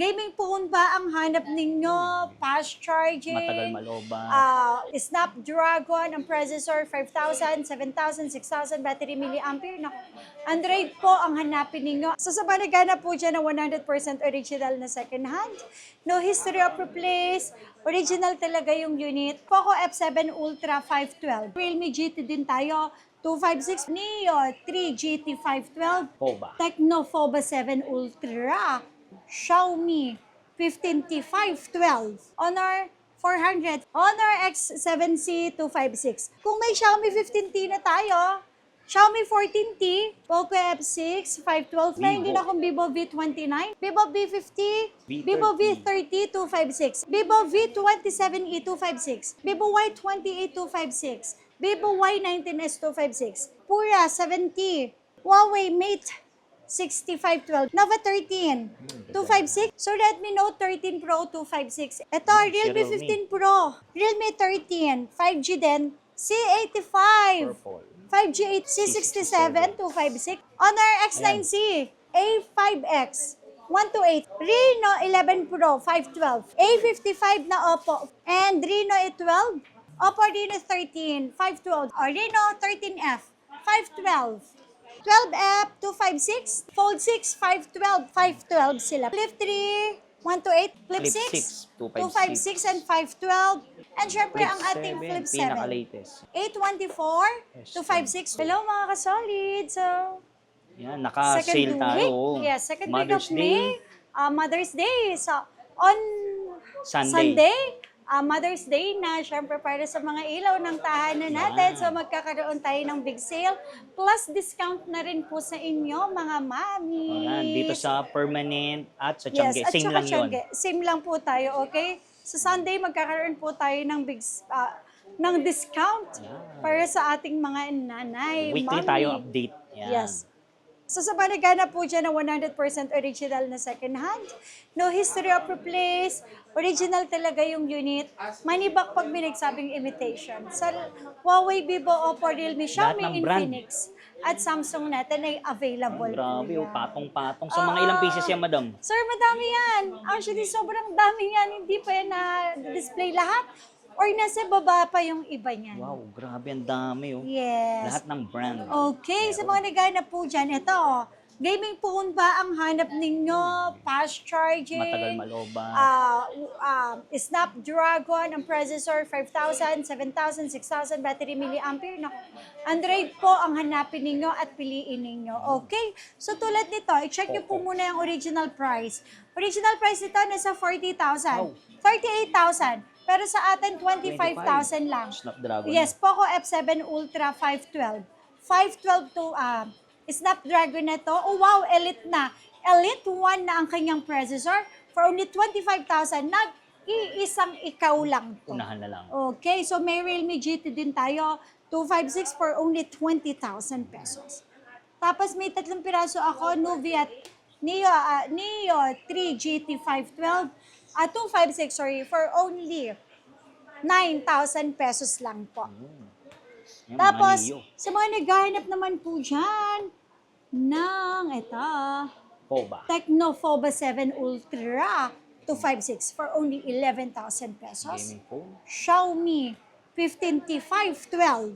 Gaming phone ba ang hanap ninyo? Fast charging? Matagal maloban. Snapdragon, ang processor, 5,000, 7,000, 6,000 battery milliampere. Naku, Android po ang hanapin ninyo. So sa banagana po dyan ng 100% original na second hand. No history of replace. Original talaga yung unit. Poco F7 Ultra 512. Realme GT din tayo. 256 Neo 3 GT 512. Poba. Tecno Foba 7 Ultra. Xiaomi 15T 512. Honor 400. Honor X7C 256. Kung may Xiaomi 15T na tayo, Xiaomi 14T, Poco F6 512, meron din akong Vivo V29, Vivo V50, Vivo V30 256, Vivo V27e 256, Vivo Y28 256, Vivo Y19s 256, Pura 70, Huawei Mate 6512, Nova 13, 256, so Redmi Note 13 Pro 256. Ito, Realme 15 Pro, Realme 13, 5G din, C85, Purple. 5G8, C67, 256, Honor X9C, A5X, 128, Reno 11 Pro, 512, A55 na Oppo, and Reno A12, Oppo Reno 13, 512, Reno 13F, 512, 12F, 256, Fold 6, 512, 512 sila. Flip 3, 128, Flip 6, 256, and 512. And syempre ang ating Flip 7. Pinaka-latest. 824, 256. Hello mga ka-solid. So, Yan, naka-sale tayo. Yes, second week Mother's of May. Mother's Day. So, on Sunday, Mother's Day na, syempre para sa mga ilaw ng tahanan natin. So magkakaroon tayo ng big sale. Plus discount na rin po sa inyo, mga mami. Ayan, dito sa permanent at sa Tiangge. Yes, at Same saka lang yun. Tiangge. Same lang po tayo, okay? Sa Sunday, magkakaroon po tayo ng ng discount para sa ating mga nanay, Weekly mami. tayo update. Yan. Yes. So sa banagana po dyan ng 100% original na second hand, no history of replace, original talaga yung unit, manibak pag binagsabing imitation. Sa Huawei, Vivo, Oppo, Realme, Xiaomi, ng brand. Infinix, at Samsung natin ay available. Grabe, po yan. patong-patong. So mga ilang pieces yan, madam? Sir, madami yan. Actually, sobrang dami yan. Hindi pa yan na-display lahat. Or nasa baba pa yung iba niyan. Wow, grabe, ang dami. Oh. Yes. Lahat ng brand. Okay, sa mga naghanap po dyan, ito, gaming phone ba ang hanap ninyo? Fast charging? Matagal maloban. Snapdragon, ang processor, 5,000, 7,000, 6,000 battery milliampere. Naku, Android po ang hanapin ninyo at piliin ninyo. Okay? So tulad nito, i-check nyo po muna yung original price. Original price nito nasa 40,000. Wow. 38,000. Pero sa atin, 25,000 lang. Snapdragon. Yes, Poco F7 Ultra 512. 512 to Snapdragon na to. Oh wow, Elite na. Elite 1 na ang kanyang processor. For only 25,000, nag-iisang ikaw lang to. Unahan na lang. Okay, so may Realme GT din tayo. 256 for only 20,000 pesos. Tapos may 3 piraso ako, Nuvia Neo 3 GT 512. 256, sorry, for only 9,000 pesos lang po. Yan, Tapos, mga Neo. sa mga naghahanap naman po dyan ng ito, Poba. Tecno Foba 7 Ultra 256 for only 11,000 pesos. Gaming phone. Xiaomi 15T 512.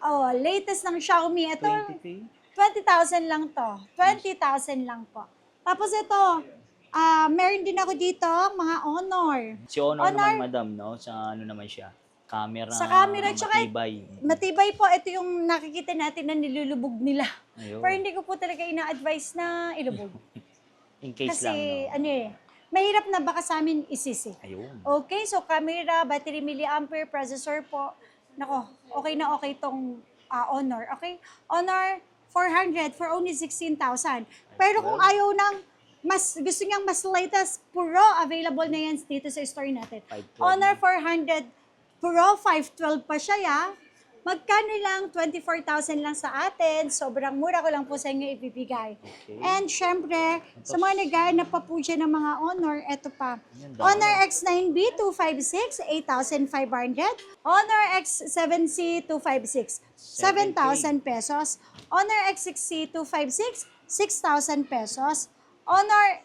Oh, latest ng Xiaomi. Ito, 20K. 20,000 lang to. 20,000 lang po. Tapos ito, meron din ako dito, mga Honor. Si Honor naman, madam, no? Sa ano naman siya? Camera. Sa camera, tsaka matibay. matibay po. Ito yung nakikita natin na nilulubog nila. Ayun. Pero hindi ko po talaga ina-advise na ilubog. In case Kasi, lang, no? ano eh, mahirap na baka sa amin isisi. Ayun. Okay, so camera, battery milliampere, processor po. Nako, okay na okay tong Honor. Okay? Honor 400 for only 16,000. Pero kung ayaw ng gusto niyang mas latest Pro, available na yan dito sa store natin. 512. Honor 400 Pro, 512 pa siya, ya. Magkano lang? 24,000 lang sa atin. Sobrang mura ko lang po sa inyo ibibigay. Okay. And syempre, sa mga naghahanap pa po dyan ng mga Honor, eto pa. Yan, dami. Honor X9B 256, 8,500. Honor X7C 256, 7,000 pesos. Honor X6C 256, 6,000 pesos. Honor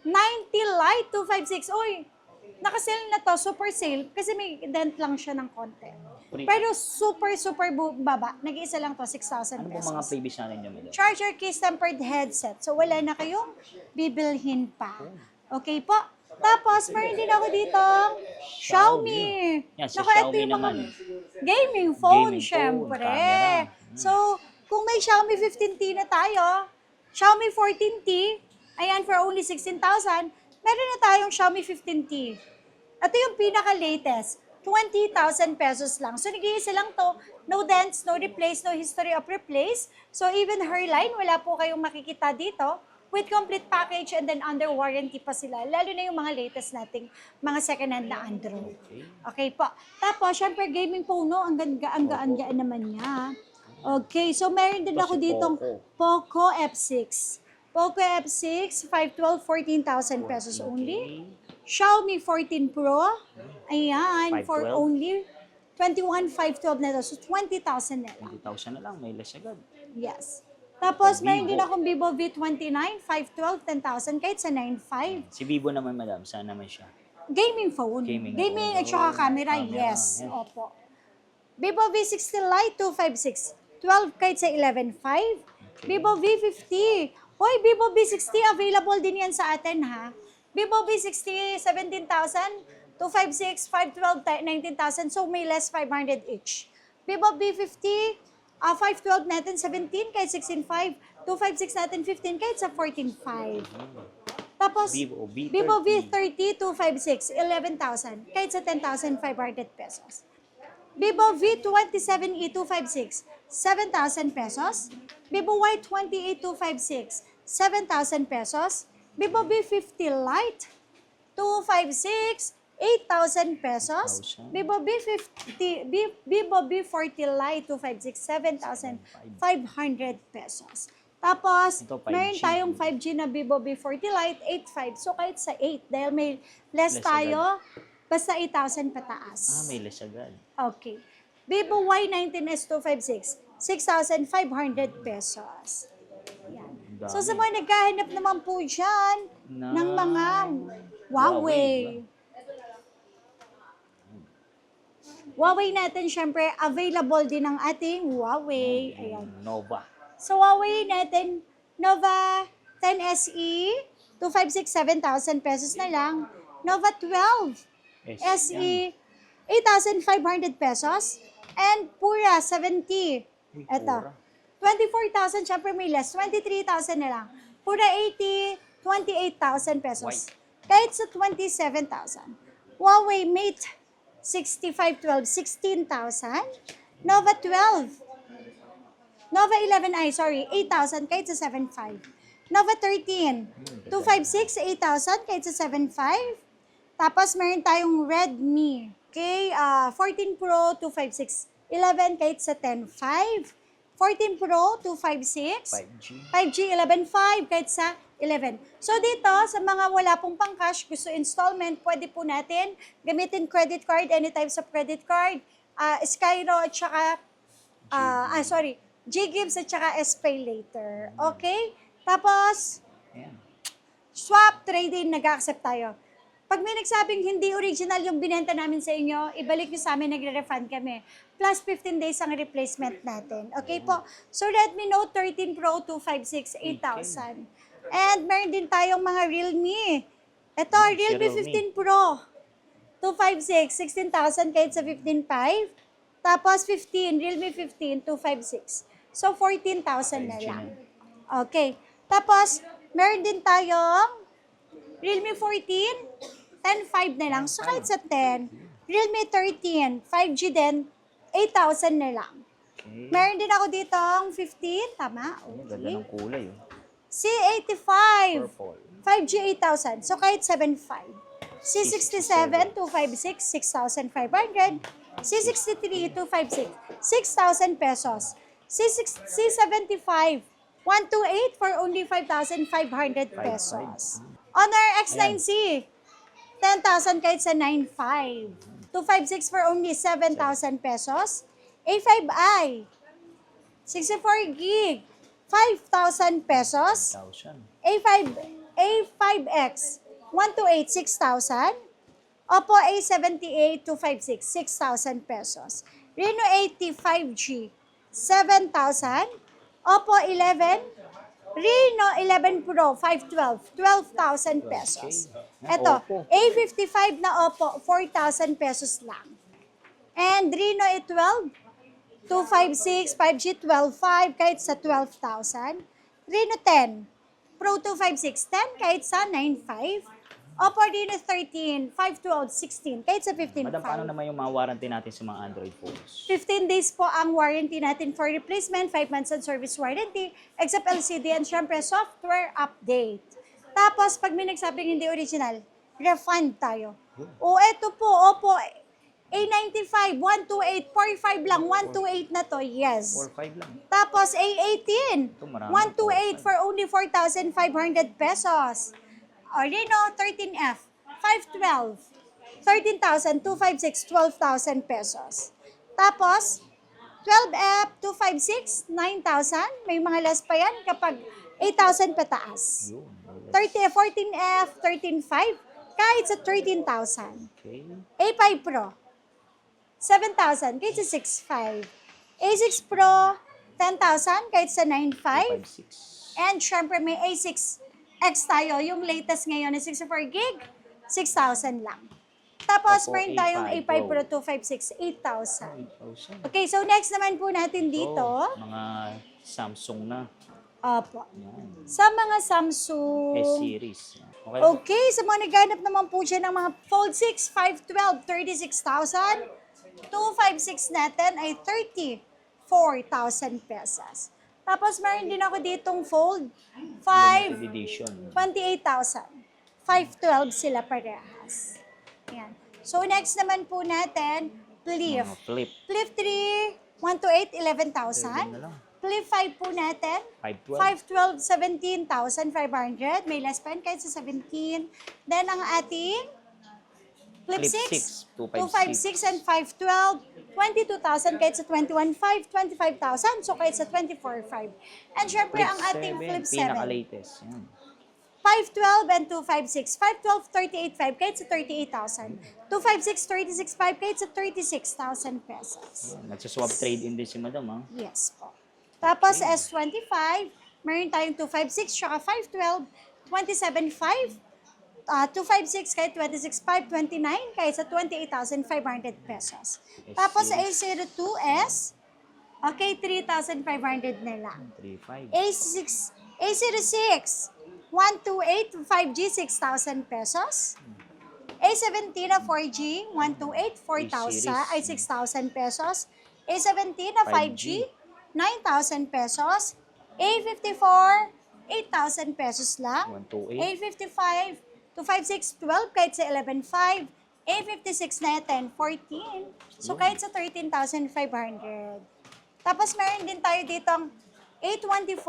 90 Lite 256. Uy, nakasale na to, super sale, kasi may dent lang siya ng konti. Pero super baba. Nag-iisa lang to, 6,000 Ano po pesos. mga previous natin dyan, madam? Charger case tempered headset. So, wala na kayong bibilhin pa. Okay po? Tapos, meron din ako dito, Xiaomi. Yan, si Naku, ito Xiaomi yung mga naman. gaming phone, Gaming phone, syempre. camera. So, kung may Xiaomi 15T na tayo, Xiaomi 14T, ayan, for only 16,000, meron na tayong Xiaomi 15T. Ito yung pinaka-latest. 20,000 pesos lang. So, nag-iisa lang to. No dents, no replace, no history of replace. So, even her line, wala po kayong makikita dito. With complete package and then under warranty pa sila. Lalo na yung mga latest nating mga second-hand na Android. Okay po. Tapos, syempre, gaming phone, no? Ang gaan naman niya. Okay, so meron din Ito ako si ditong Poco F6. Poco F6, 512, 14,000 pesos only. Xiaomi 14 Pro, ayan, for 512? only 21,512 na to. So, 20,000 na lang. 20,000 na lang, may less agad. Yes. Tapos, meron Vivo. din akong Vivo V29, 512, 10,000, kahit sa 9,500. Si Vivo naman, madam, saan naman siya? Gaming phone. Gaming Gaming phone. at saka camera, Camera, yes. yan. Opo. Vivo V60 Lite, 256. 12 kahit sa 11,500. Vivo V50. Hoy, Vivo V60, available din yan sa atin, ha? Vivo V60, 17,000. 256, 512, 19,000. So, may less 500 each. Vivo V50, 512 natin, 17 kahit 16,500. 256 natin, 15 kahit sa 14,500. Tapos, Vivo V30. Vivo V30, 256, 11,000 kahit sa 10,500 pesos. Vivo V27e 256, 7,000 pesos. Vivo Y28 256, 7,000 pesos. Vivo V50 Lite 256, 8,000 pesos. 8,000. Vivo V40 Lite 256, 7,500 pesos. Tapos, Ito, 5G. meron tayong 5G na Vivo V40 Lite 8,500. So, kahit sa 8, dahil may less Less tayo, basta 8,000 pataas. May less agad. Okay. Vivo Y19s 256, 6,500 pesos. Yan. Dami. So sa mga naghahanap naman po dyan ng mga Huawei. Huawei natin, syempre, available din ang ating Huawei. Ayan. Nova. So Huawei natin, Nova 10 SE, 256, 7,000 pesos na lang. Nova 12 SE, 8,500 pesos. And Pura 70. Ito. Pura. 24,000, syempre may less. 23,000 na lang. Pura 80, 28,000 pesos. Kahit sa 27,000. Huawei Mate 6512, 16,000. Nova 12. Nova 11i, sorry, 8,000 kahit sa 7,500. Nova 13, 256, 8,000 kahit sa 7,500. Tapos meron tayong Redmi, okay, 14 Pro, 256, 11 kahit sa 10,500. 14 Pro, 256. 5G. 5G, 11.5 kahit sa 11. So dito, sa mga wala pong pang-cash, gusto installment, pwede po natin gamitin credit card, any types of credit card, Skyro at saka, G-Gives at saka S-Pay later. Okay? Tapos, Ayan. swap, trade-in, nag-accept tayo. Pag may nagsabing hindi original yung binenta namin sa inyo, ibalik nyo sa amin, nagre-refund kami. Plus 15 days ang replacement natin. Okay po? So Redmi Note 13 Pro 256, 8,000. And meron din tayong mga Realme. Ito, Realme 15 Pro 256, 16,000 kahit sa 15,500. Tapos 15, Realme 15, 256. So 14,000 na lang. Okay. Tapos, meron din tayong Realme 14, 10.5 na lang. So kahit sa 10, Realme 13, 5G din, 8,000 na lang. Okay. Meron din ako dito ang 15, tama? Ang ganda Okay. ng kulay. C85, Purple. 5G 8,000. So kahit 7.5. C67, 256, 6,500. C63, 256, 6,000 pesos. C75, 128 for only 5,500 pesos. Honor X9C, 10,000 kahit sa 9,500. 256 for only 7,000 pesos. A5i, 64 gig, 5,000 pesos. 1,000. A5 A5X, 128, 6,000. Oppo A78, 256, 6,000 pesos. Reno 80 5G, 7,000. Oppo 11, Reno 11 Pro 512, 12,000 pesos. Ito, Oppo. A55 na Oppo, 4,000 pesos lang. And Reno A12, 256, 5G 12.5 kahit sa 12,000. Reno 10, Pro 256, 10 kahit sa 9.5. Oppo Reno 13, 512, 16 kahit sa 15.5. Madam, paano naman yung mga warranty natin sa mga Android phones? 15 days po ang warranty natin for replacement, 5 months on service warranty, except LCD and syempre software update. Tapos, pag may nagsabing hindi original, refund tayo. O eto po, Oppo A95, 128, 45 lang, 128 na to, yes. 4-5 lang. Tapos A18, Ito, marami. 128 for only 4,500 pesos. O Reno 13F, 512, 13,256, 12,000 pesos. Tapos, 12F, 256, 9,000. May mga less pa yan kapag 8,000 pataas. Yun. 14F, 13.5, kahit sa 13,000. Okay. A5 Pro, 7,000, kahit sa 6.5. A6 Pro, 10,000, kahit sa 9.5. 5-6. And syempre may A6X tayo, yung latest ngayon na 64 gig, 6,000 lang. Tapos Oppo meron tayong A5 A5 Pro Pro. 256, 8,000. 8,000. Okay, so next naman po natin dito. Mga Samsung na. Opo. Yan. Sa mga Samsung. S-series. Okay. Okay, sa mga naghanap naman po dyan ng mga Fold 6, 512, 36,000. 256 natin ay 34,000 pesos. Tapos meron din ako ditong Fold 5, Limited edition. 28,000. 512 sila parehas. Yan. So next naman po natin, Flip. Mga flip. Flip 3, 128, 11 11,000. na lang. Flip 5 po natin, 512. 512, 17,500. May less pa yan kahit sa 17. Then ang ating Flip 6, 256 and 512, 22,000 kahit sa 21,500, 25,000. So kahit sa 24,500. And syempre Flip ang ating 7, Flip 7. pinaka-latest. Yan. 512 and 256. 512, 38,500 kahit sa 38,000. 256, 36,500 kahit sa 36,000 pesos. Nagsaswap trade-in din si Madam, ha? Yes po. Tapos S25, meron tayong 256, saka 512, 27,500. 256 kahit 26,500, 29 kahit sa 28,500 pesos. Tapos sa A02S, okay, 3,500 na lang. 3.5. A06, 128, 5G, 6,000 pesos. A17 na 4G, 128, 4,000, ay 6,000 pesos. A17 na 5G, 9,000 pesos. A54, 8,000 pesos lang. 128. A55, 256, 12 kahit sa 11,500. A56 natin, 14. So kahit sa 13,500. Tapos meron din tayo ditong A24,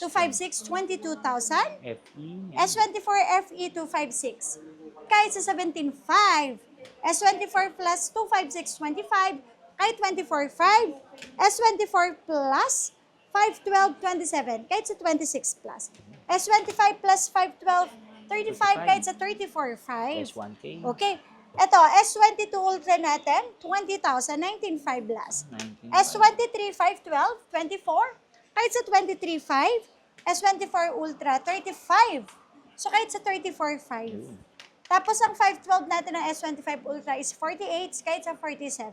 256, 22,000. FE. S24 FE 256, kahit sa 17,500. S24 plus 256, 25, kahit 24,500. S24 plus 512, 27, kahit sa 26 plus. S25 plus 512, 35, kahit sa 34,500. S1K. Okay. Ito, S22 Ultra natin, 20,000, 19,500 last. 19. S23 512, 24, kahit sa 23,500. S24 Ultra, 35. So, kahit sa 34,500. Tapos, ang 512 natin ng S25 Ultra is 48, kahit sa 47.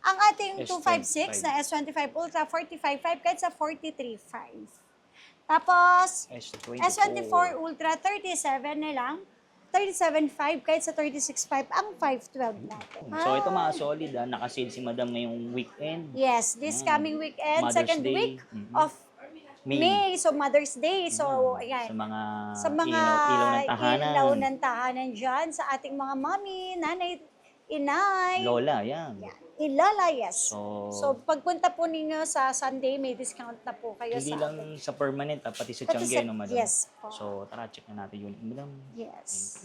Ang ating 256 na S25 Ultra, 45,500, kahit sa 43,500. Tapos, S24 Ultra, 37 na lang. 37,500 kahit sa 36,500 ang 512 natin. So ito mga solid, naka-sale si Madam ngayong weekend. Yes, this coming weekend, Mother's second Day. week Mhm. of May. So Mother's Day. So, ayan. Sa mga ilaw ng tahanan. ilaw ng tahanan dyan, sa ating mga mami, nanay, inay. Lola, yan. Yan. Ilala, yes. So, pagpunta po ninyo sa Sunday, may discount na po kayo hindi sa lang sa permanent, pati sa Pati Tiangge, sa- no, Madam? yes po. So, tara, check na natin yun. Madam, Yes.